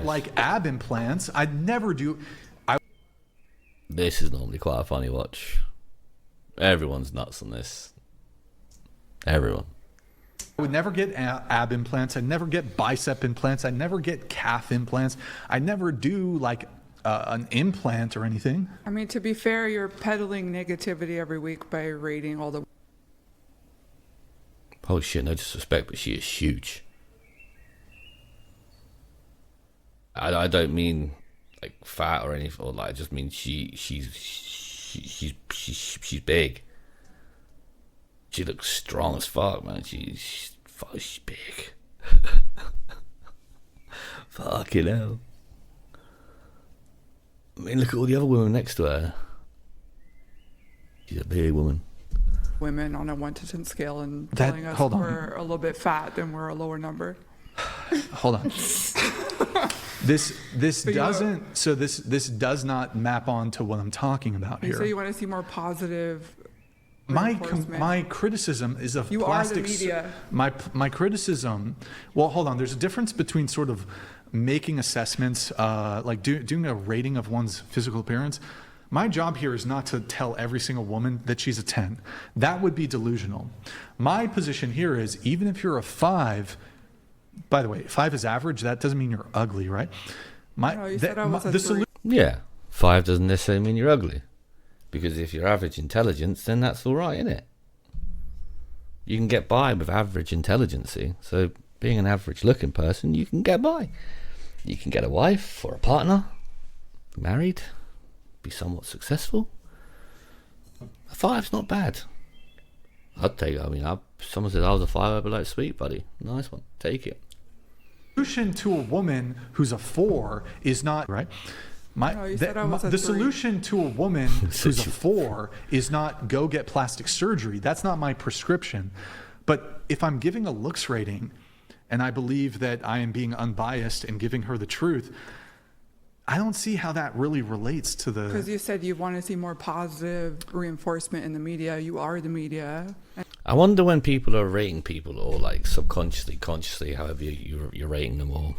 like ab implants. I'd never do. This is normally quite a funny watch. Everyone's nuts on this. Everyone. I would never get ab implants. I'd never get bicep implants. I'd never get calf implants. I'd never do like an implant or anything. I mean, to be fair, you're peddling negativity every week by rating all the. Oh shit, no disrespect, but she is huge. I don't mean like fat or anything, or like I just mean she's big. She looks strong as fuck, man. She's big. Fucking hell. I mean, look at all the other women next to her. She's a big woman. Women on a 1 to 10 scale and That- telling us hold on. we're a little bit fat, then we're a lower number. Hold on. This you- doesn't. So this does not map on to what I'm talking about You here. say you want to see more positive. my reinforcement. my criticism is of You are the plastics. media. My criticism. Well, hold on. There's a difference between sort of making assessments, like doing a rating of one's physical appearance. My job here is not to tell every single woman that she's a 10. That would be delusional. My position here is even if you're a 5. By the way, 5 is average. That doesn't mean you're ugly, right? No, you said I was a 3. Yeah, 5 doesn't necessarily mean you're ugly. Because if you're average intelligence, then that's alright, innit? You can get by with average intelligence. So being an average looking person, you can get by. You can get a wife or a partner, married, be somewhat successful. A 5's not bad. I'd take it. I mean, someone said I was a 5, I'd be like, sweet buddy, nice one, take it. Solution to a woman who's a 4 is not right. No, you said I was a The 3. solution to a woman who's a 4 is not go get plastic surgery. That's not my prescription. But if I'm giving a looks rating and I believe that I am being unbiased and giving her the truth, I don't see how that really relates to Because the. you said you want to see more positive reinforcement in the media. You are the media. I wonder when people are rating people, or like subconsciously, consciously, however you're rating them, or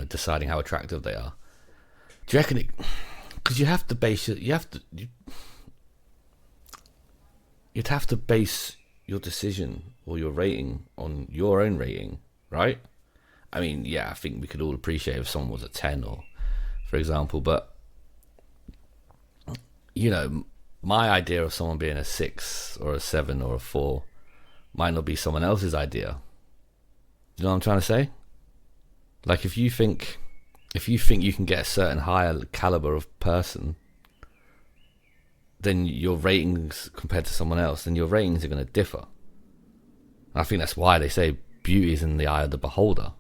deciding how attractive they are. Do you reckon it? Because you'd have to base your decision or your rating on your own rating, right? I mean, yeah, I think we could all appreciate if someone was a 10, or, for example, but my idea of someone being a 6 or a 7 or a 4 might not be someone else's idea. You know what I'm trying to say? Like if you think you can get a certain higher caliber of person, then your ratings compared to someone else, then your ratings are going to differ. I think that's why they say beauty is in the eye of the beholder.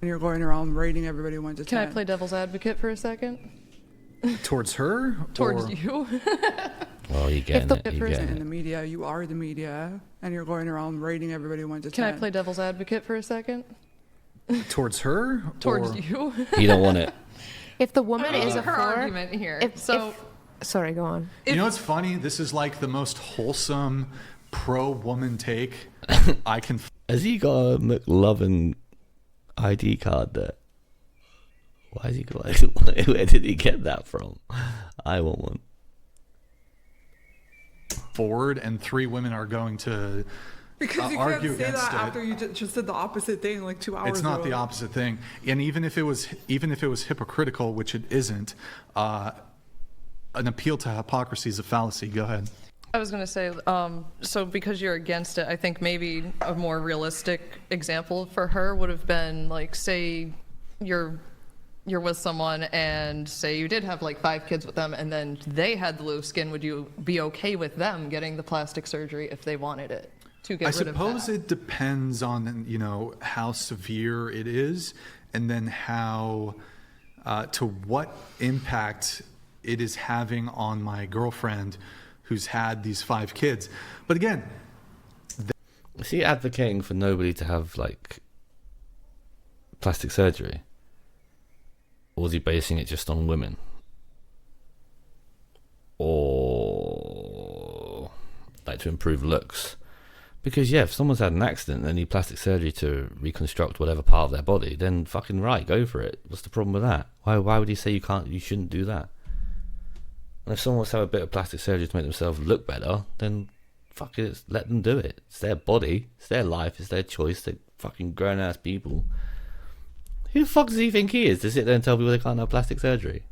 And you're going around rating everybody 1 to 10. Can I play devil's advocate for a second? Towards her? Towards or- you? Oh, you're getting the it. You're person getting in it. the media, you are the media, and you're going around rating everybody 1 to 10. Can I play devil's advocate for a second? Towards her? Towards or- you? You don't want it. If the woman is a her 4, argument here. sorry, go on. You know what's funny? This is like the most wholesome pro-woman take I can. Has he got a McLovin ID card there? Why is he got? Where did he get that from? I want one. Forward, and 3 women are going to Because you argue can't say against that it. after you just said the opposite thing like 2 hours It's not ago. the opposite thing, and even if it was hypocritical, which it isn't, an appeal to hypocrisy is a fallacy. Go ahead. I was going to say, so because you're against it, I think maybe a more realistic example for her would have been like, say you're with someone and say you did have like 5 kids with them and then they had the loose skin. Would you be okay with them getting the plastic surgery if they wanted it to get I rid of suppose that? it depends on how severe it is, and then how to what impact it is having on my girlfriend who's had these 5 kids. But again, Is he advocating for nobody to have like plastic surgery? Or is he basing it just on women? Or like to improve looks? Because yeah, if someone's had an accident and they need plastic surgery to reconstruct whatever part of their body, then fucking right, go for it. What's the problem with that? Why would you say you shouldn't do that? And if someone wants to have a bit of plastic surgery to make themselves look better, then fuck it, let them do it. It's their body, it's their life, it's their choice. They're fucking grown ass people. Who the fuck does he think he is to sit there and tell people they can't have plastic surgery?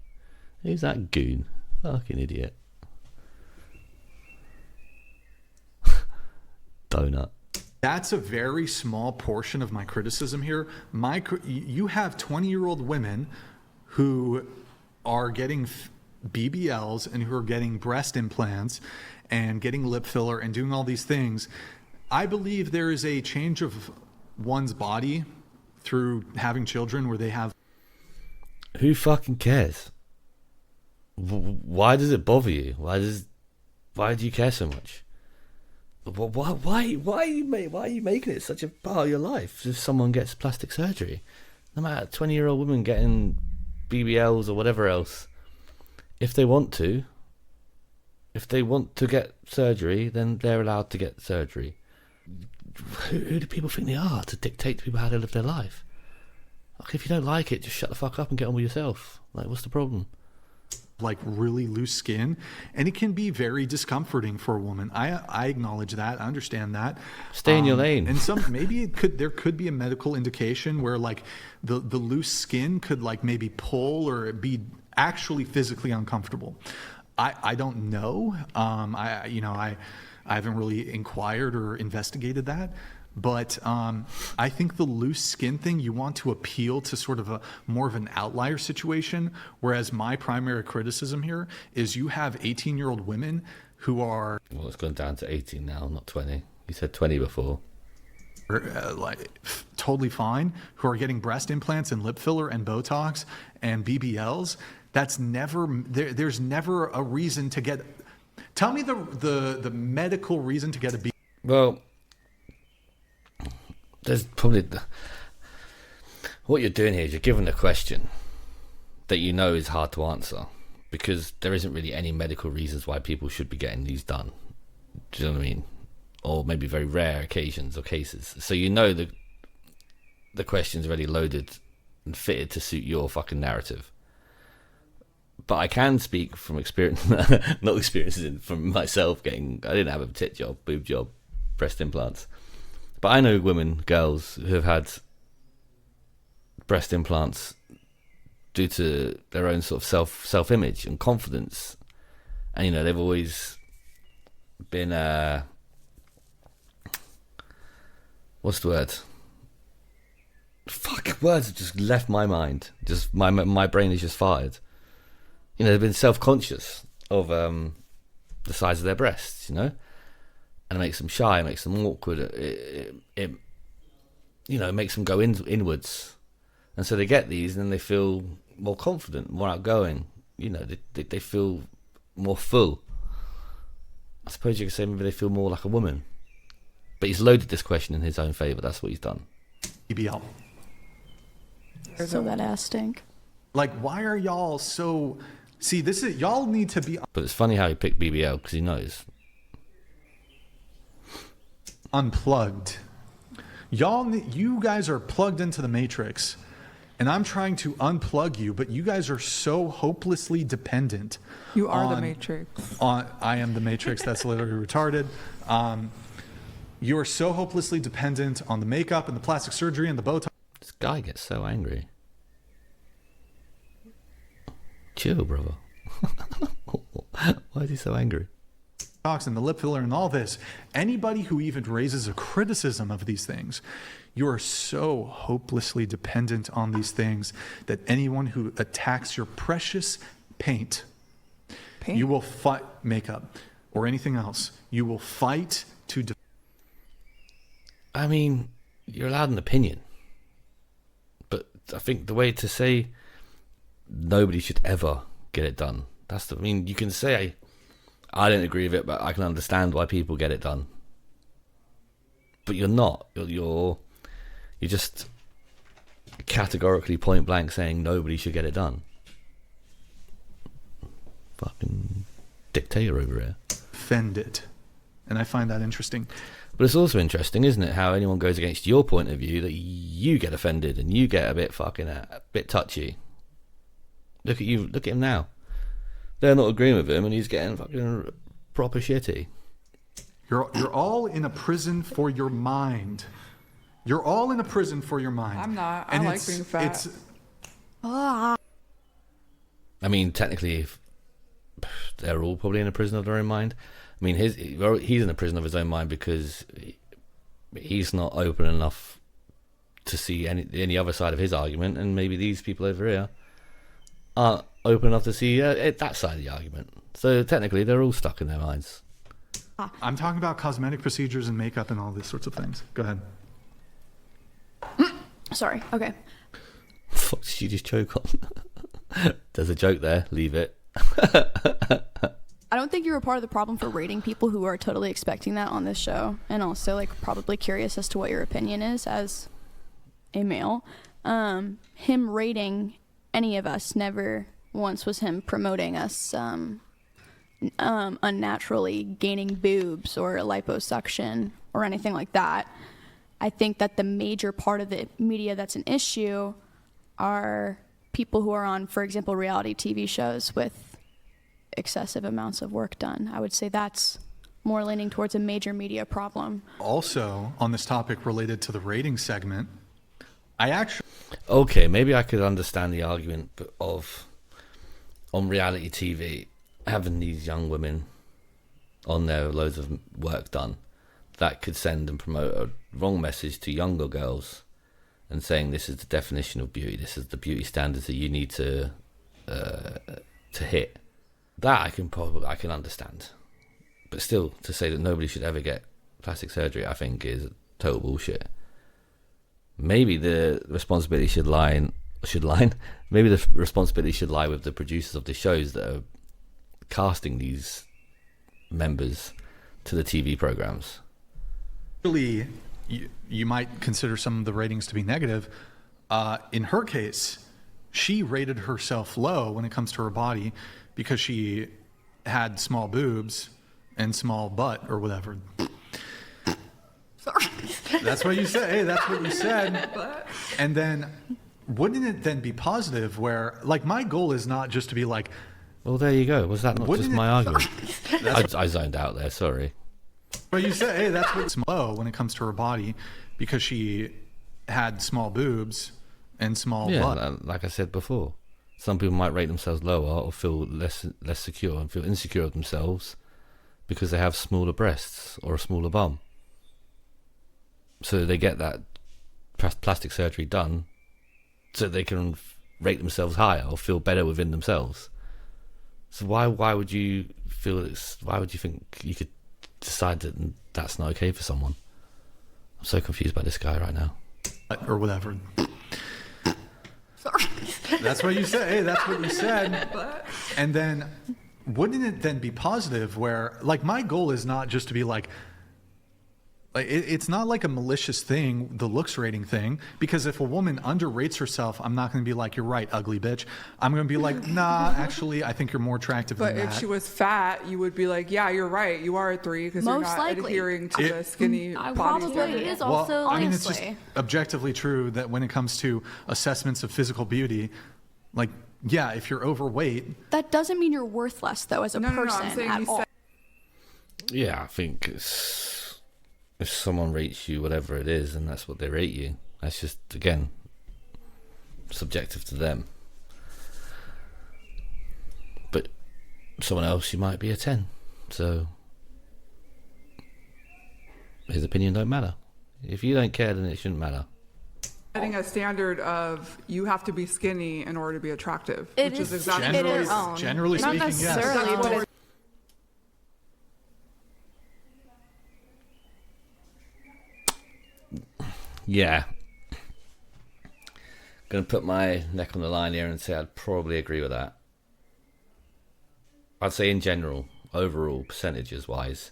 Who's that goon? Fucking idiot. Donut. That's a very small portion of my criticism here. You have 20-year-old women who are getting BBLs and who are getting breast implants and getting lip filler and doing all these things. I believe there is a change of one's body through having children where they have. Who fucking cares? Why does it bother you? Why do you care so much? Why are you making it such a part of your life if someone gets plastic surgery? No matter 20-year-old women getting BBLs or whatever else, if they want to get surgery, then they're allowed to get surgery. Who do people think they are to dictate to people how to live their life? Like, if you don't like it, just shut the fuck up and get on with yourself. Like, what's the problem? Like really loose skin, and it can be very discomforting for a woman. I acknowledge that. I understand that. Stay in your lane. And maybe there could be a medical indication where like the loose skin could like maybe pull or be actually physically uncomfortable. I don't know. I haven't really inquired or investigated that. But I think the loose skin thing, you want to appeal to sort of a more of an outlier situation, whereas my primary criticism here is you have 18-year-old women who are... Well, it's gone down to 18 now, not 20. You said 20 before. Like totally fine, who are getting breast implants and lip filler and Botox and BBLs. That's never... There's never a reason to get... Tell me the medical reason to get a BBL. Well... There's probably what you're doing here is you're given a question that you know is hard to answer because there isn't really any medical reasons why people should be getting these done. Do you know what I mean? Or maybe very rare occasions or cases. So you know the question's already loaded and fitted to suit your fucking narrative. But I can speak from experience, not experiences from myself getting. I didn't have a tit job, boob job, breast implants. But I know women, girls, who have had breast implants due to their own sort of self-image and confidence. And, they've always been, what's the word? Fuck, words have just left my mind. Just my brain is just fired. They've been self-conscious of the size of their breasts, And it makes them shy, it makes them awkward. It makes them go inwards. And so they get these and then they feel more confident, more outgoing. They feel more full. I suppose you could say maybe they feel more like a woman. But he's loaded this question in his own favour. That's what he's done. BBL. So that ass stink. Like, why are y'all so... See, y'all need to be... But it's funny how he picked BBL because he knows. Unplugged. You guys are plugged into the Matrix, and I'm trying to unplug you, but you guys are so hopelessly dependent. You are the Matrix. I am the Matrix. That's literally retarded. You are so hopelessly dependent on the makeup and the plastic surgery and the Botox. This guy gets so angry. Chill, brother. Why is he so angry? And the lip filler and all this. Anybody who even raises a criticism of these things, you are so hopelessly dependent on these things that anyone who attacks your precious paint, you will fight makeup or anything else. You will fight to. I mean, you're allowed an opinion, but I think the way to say nobody should ever get it done. You can say. I don't agree with it, but I can understand why people get it done. But you're not. You're just categorically point blank saying nobody should get it done. Fucking dictator over here. Defend it. And I find that interesting. But it's also interesting, isn't it, how anyone goes against your point of view that you get offended and you get a bit a bit touchy. Look at you, look at him now. They're not agreeing with him and he's getting fucking proper shitty. You're all in a prison for your mind. You're all in a prison for your mind. I'm not. I And like it's- being fat. It's, I mean, technically, they're all probably in a prison of their own mind. I mean, he's in a prison of his own mind because he's not open enough to see any other side of his argument, and maybe these people over here aren't open enough to see that side of the argument. So technically, they're all stuck in their minds. I'm talking about cosmetic procedures and makeup and all these sorts of things. Go ahead. Sorry. Okay. What did you just choke on? There's a joke there. Leave it. I don't think you're a part of the problem for rating people who are totally expecting that on this show, and also like probably curious as to what your opinion is as a male. Him rating any of us never once was him promoting us unnaturally gaining boobs or liposuction or anything like that. I think that the major part of the media that's an issue are people who are on, for example, reality TV shows with excessive amounts of work done. I would say that's more leaning towards a major media problem. Also, on this topic related to the rating segment, I actually Okay, maybe I could understand the argument of on reality TV having these young women on there with loads of work done. That could send and promote a wrong message to younger girls and saying this is the definition of beauty, this is the beauty standards that you need to hit. That I can understand. But still, to say that nobody should ever get plastic surgery, I think is total bullshit. Maybe the responsibility should lie. Maybe the responsibility should lie with the producers of the shows that are casting these members to the TV programs. you might consider some of the ratings to be negative. In her case, she rated herself low when it comes to her body because she had small boobs and small butt or whatever. Sorry. That's what you said. Hey, that's what you said. And then wouldn't it then be positive where, like, my goal is not just to be like, Well, there you go. Was that not Wouldn't just it- my argument? I zoned out there, sorry. but you said, hey, that's what's low when it comes to her body because she had small boobs and small Yeah, butt. like I said before. Some people might rate themselves lower or feel less secure and feel insecure of themselves because they have smaller breasts or a smaller bum. So they get that plastic surgery done so they can rate themselves higher or feel better within themselves. So why would you feel why would you think you could decide that that's not okay for someone? I'm so confused by this guy right now. Or whatever. Sorry. That's what you said. Hey, that's what you said. And then wouldn't it then be positive where, like, my goal is not just to be like it's not like a malicious thing, the looks rating thing, because if a woman underrates herself, I'm not going to be like, you're right, ugly bitch. I'm going to be like, nah, actually, I think you're more attractive But than if that. she was fat, you would be like, yeah, you're right. You are a 3 because you're Most not likely. adhering to the skinny body Probably standard. is Well, also I mean, it's just honestly. objectively true that when it comes to assessments of physical beauty, like, yeah, if you're overweight, That doesn't mean you're worth less though as a No, person I'm saying at you all. said Yeah, I think if someone rates you whatever it is, and that's what they rate you, that's just, again, subjective to them. But someone else, you might be a 10. So his opinion don't matter. If you don't care, then it shouldn't matter. setting a standard of you have to be skinny in order to be attractive, It which is- is exactly it generally, is. generally Not speaking, yes. necessarily, That's but what Yeah. Gonna put my neck on the line here and say I'd probably agree with that. I'd say in general, overall, percentages wise,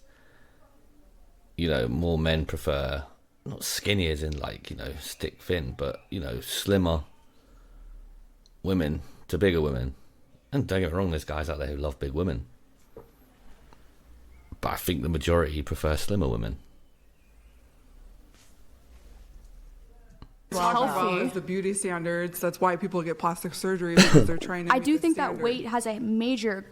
you know, more men prefer, not skinny as in like, you know, stick thin, but, you know, slimmer women to bigger women. And don't get me wrong, there's guys out there who love big women. But I think the majority prefer slimmer women. talking about healthy. is the beauty standards. That's why people get plastic surgery, because they're trying to I meet do the think that standard. weight has a major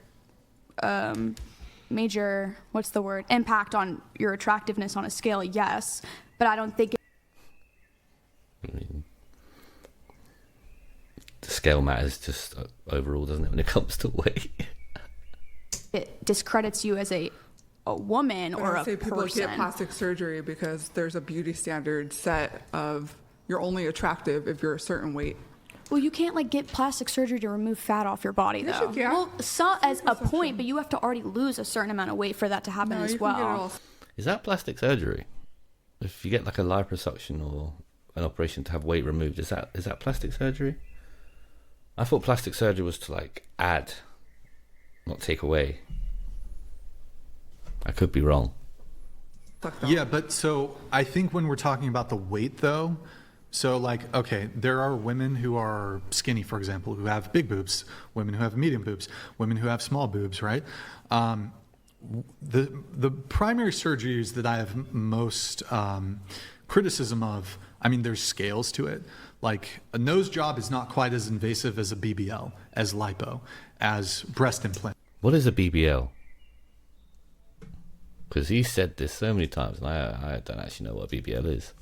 what's the word, impact on your attractiveness on a scale, yes, but I don't think I mean, the scale matters just overall, doesn't it, when it comes to weight? it discredits you as a woman But or I a say people person. get plastic surgery because there's a beauty standard set of you're only attractive if you're a certain weight. Well, you can't like get plastic surgery to remove fat off your body, Yes, though. you can. Well, so, as a point, but you have to already lose a certain amount of weight for that to happen No, as you can get it well. all. Is that plastic surgery? If you get like a liposuction or an operation to have weight removed, is that plastic surgery? I thought plastic surgery was to like add, not take away. I could be wrong. sucked out. Yeah, but so I think when we're talking about the weight though, so like, okay, there are women who are skinny, for example, who have big boobs, women who have medium boobs, women who have small boobs, right? The primary surgeries that I have most criticism of, I mean, there's scales to it. Like a nose job is not quite as invasive as a BBL, as lipo, as breast implant. What is a BBL? Because he said this so many times, and I don't actually know what a BBL is.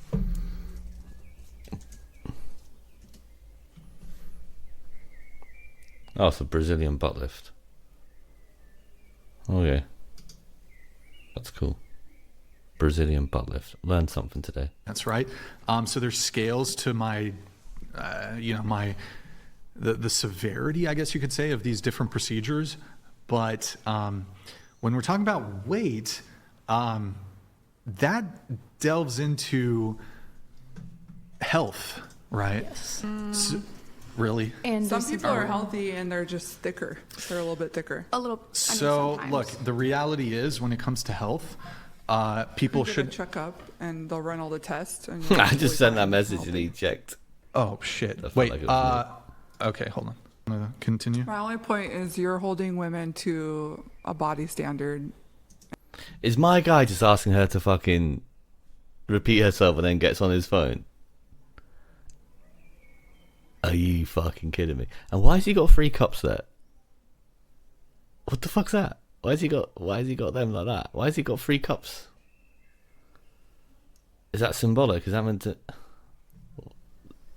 Oh, it's a Brazilian butt lift. Okay. That's cool. Brazilian butt lift. Learned something today. That's right. So there's scales to my, the severity, I guess you could say, of these different procedures. But when we're talking about weight, that delves into health, right? Yes. Really? And Some this- people are healthy and they're just thicker. They're a little bit thicker. A little. So sometimes. look, the reality is when it comes to health, people Get a should. checkup and they'll run all the tests. And I just sent that message and he checked. Oh shit! felt Wait. like it was Okay, hold on. I'm gonna continue. My only point is you're holding women to a body standard. Is my guy just asking her to fucking repeat herself and then gets on his phone? Are you fucking kidding me? And why has he got 3 cups there? What the fuck's that? Why has he got them like that? Why has he got 3 cups? Is that symbolic? Is that meant to...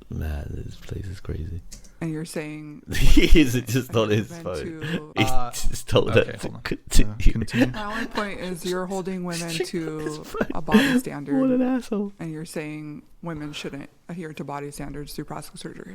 Man, this place is crazy. And you're saying He isn't just on his women phone. to- He's just told her Okay, to hold on. continue. Continue. My only point is you're holding women to a body What standard, an asshole. and you're saying women shouldn't adhere to body standards through plastic surgery.